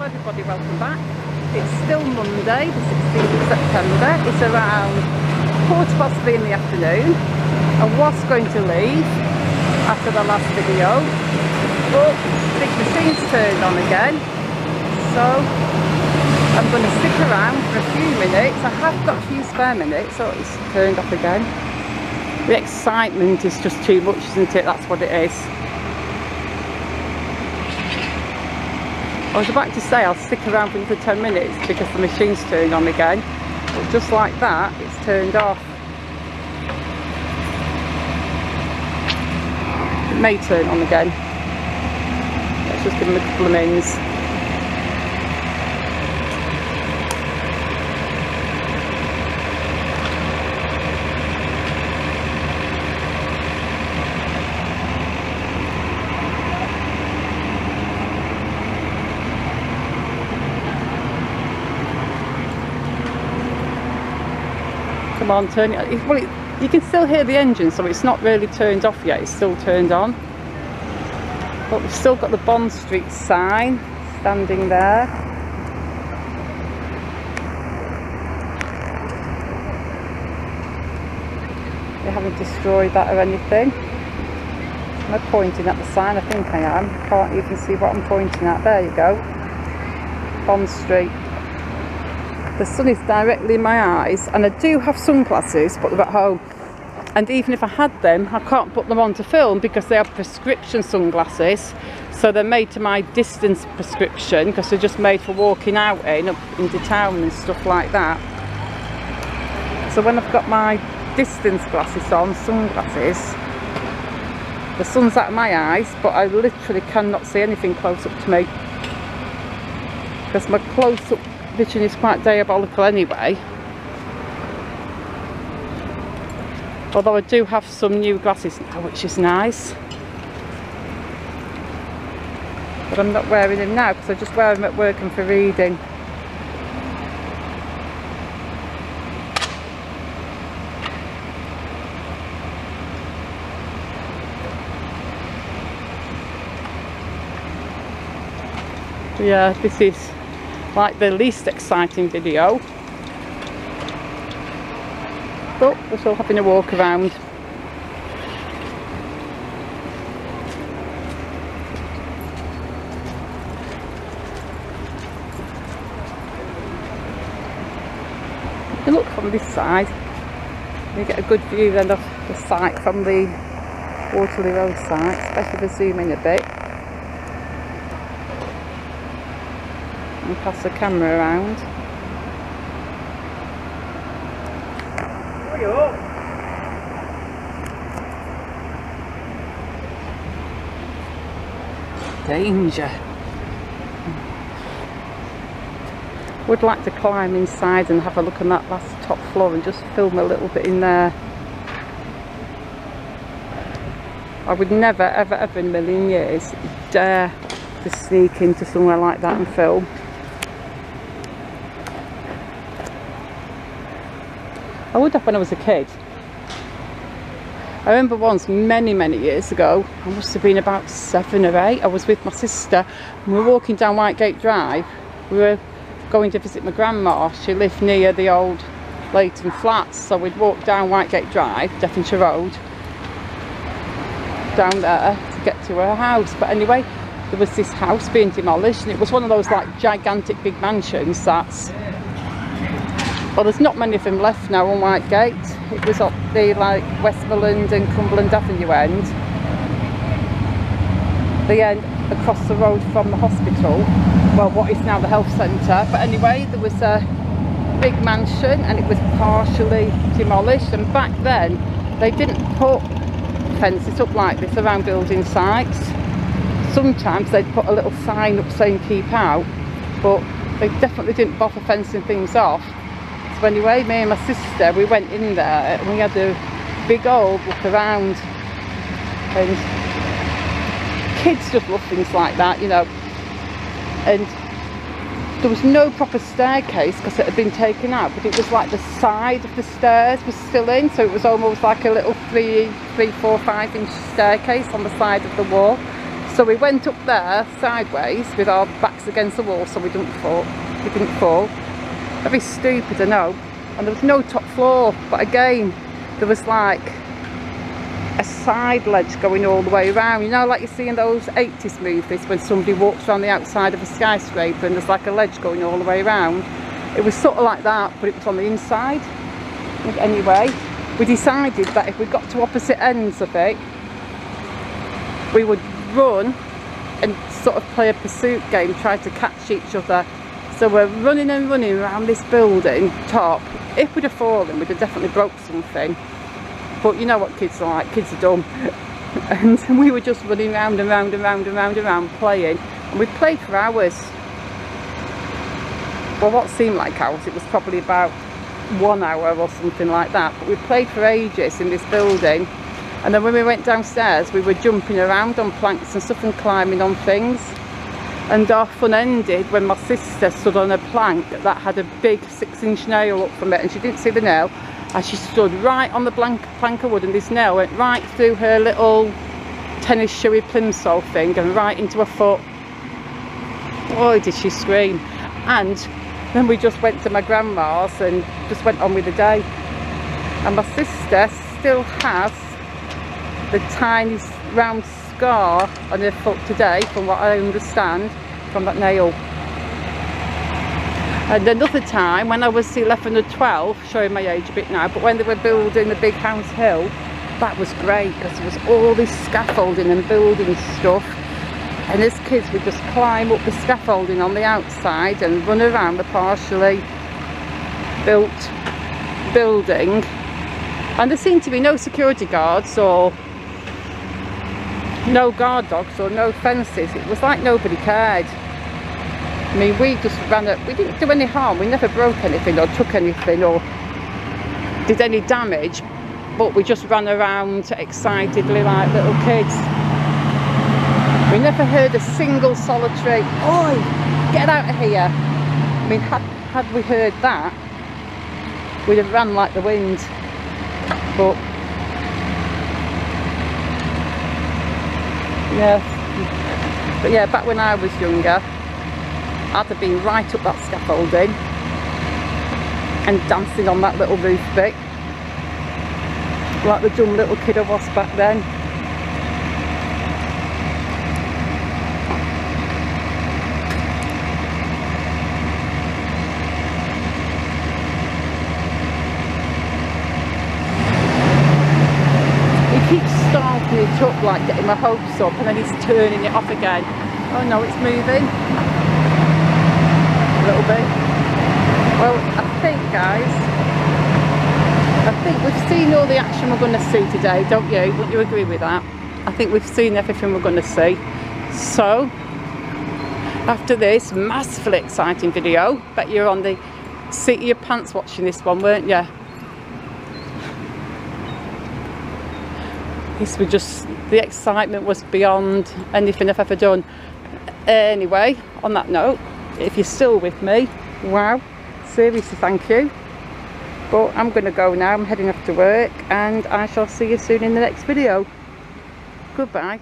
Hello everybody, welcome back. It's still Monday, the 16th of September. It's around 3:15 in the afternoon. I was going to leave after the last video, but the machine's turned on again. So I'm going to stick around for a few minutes. I have got a few spare minutes, so it's turned off again. The excitement is just too much, isn't it? That's what it is. I was about to say I'll stick around for another 10 minutes because the machine's turned on again, but just like that it's turned off. It may turn on again. Let's just give them a couple of minutes. Come on, turn it. Well, you can still hear the engine, so it's not really turned off yet. It's still turned on. But we've still got the Bond Street sign standing there. They haven't destroyed that or anything. Am I pointing at the sign? I think I am. Can't even see what I'm pointing at. There you go. Bond Street. The sun is directly in my eyes, and I do have sunglasses, but they're at home. And even if I had them, I can't put them on to film because they are prescription sunglasses. So they're made to my distance prescription because they're just made for walking out up into town and stuff like that. So when I've got my distance glasses on, sunglasses, the sun's out of my eyes, but I literally cannot see anything close up to me because my close-up vision is quite diabolical anyway. Although I do have some new glasses now, which is nice. But I'm not wearing them now because I just wear them at work and for reading. Yeah, this is like the least exciting video, but we're still having a walk around. If you look from this side, you get a good view then of the site from the Waterloo Road site, especially if I zoom in a bit. And pass the camera around. Danger. Would like to climb inside and have a look on that last top floor and just film a little bit in there. I would never ever ever in a million years dare to sneak into somewhere like that and film. I would have when I was a kid. I remember once many years ago, I must have been about 7 or 8, I was with my sister and we were walking down Whitegate Drive. We were going to visit my grandma. She lived near the old Leighton Flats, so we'd walk down Whitegate Drive, Devonshire Road, down there to get to her house. But anyway, there was this house being demolished and it was one of those like gigantic big mansions that's, well, there's not many of them left now on Whitegate. It was up the like Westmoreland and Cumberland Avenue end. The end across the road from the hospital. Well, what is now the health centre. But anyway, there was a big mansion and it was partially demolished. And back then, they didn't put fences up like this around building sites. Sometimes they'd put a little sign up saying keep out, but they definitely didn't bother fencing things off. So anyway, me and my sister, we went in there and we had a big old look around, and kids just love things like that, you know. And there was no proper staircase because it had been taken out, but it was like the side of the stairs was still in, so it was almost like a little 3, 4, 5 inch staircase on the side of the wall. So So we went up there sideways with our backs against the wall so we didn't fall. Very stupid, I know. And there was no top floor, but again, there was like a side ledge going all the way around. You know, like you see in those 80s movies when somebody walks around the outside of a skyscraper and there's like a ledge going all the way around. It was sort of like that, but it was on the inside. Anyway, we decided that if we got to opposite ends of it, we would run and sort of play a pursuit game, try to catch each other. So we're running and running around this building top. If we'd have fallen, we'd have definitely broke something. But you know what kids are like, kids are dumb. And we were just running round and round and round and round and round playing. And we played for hours. Well, what seemed like hours, it was probably about 1 hour or something like that. But we played for ages in this building. And then when we went downstairs, we were jumping around on planks and stuff and climbing on things. And our fun ended when my sister stood on a plank that had a big 6-inch nail up from it, and she didn't see the nail, and she stood right on the plank of wood, and this nail went right through her little tennis shoey plimsoll thing and right into her foot. Boy, did she scream. And then we just went to my grandma's and just went on with the day. And my sister still has the tiny round scar on her foot today, from what I understand, from that nail. And another time when I was 11 or 12, showing my age a bit now, but when they were building the big house hill, that was great because there was all this scaffolding and building stuff, and as kids we'd just climb up the scaffolding on the outside and run around the partially built building. And there seemed to be no security guards or no guard dogs or no fences. It was like nobody cared. I mean, we just ran up, we didn't do any harm, we never broke anything or took anything or did any damage, but we just ran around excitedly like little kids. We never heard a single solitary, "Oi, get out of here." I mean, had we heard that, we'd have ran like the wind. But yeah, back when I was younger, I'd have been right up that scaffolding and dancing on that little roof bit, like the dumb little kid I was back then. He keeps starting it up, like getting my hopes up, and then he's turning it off again. Oh no, it's moving a little bit. Well, I think, guys, we've seen all the action we're going to see today, don't you? Wouldn't you agree with that? I think we've seen everything we're going to see. So after this massively exciting video, bet you're on the seat of your pants watching this one, weren't you? This was just, the excitement was beyond anything I've ever done. Anyway, on that note, if you're still with me, wow, seriously thank you. But I'm going to go now, I'm heading off to work, and I shall see you soon in the next video. Goodbye.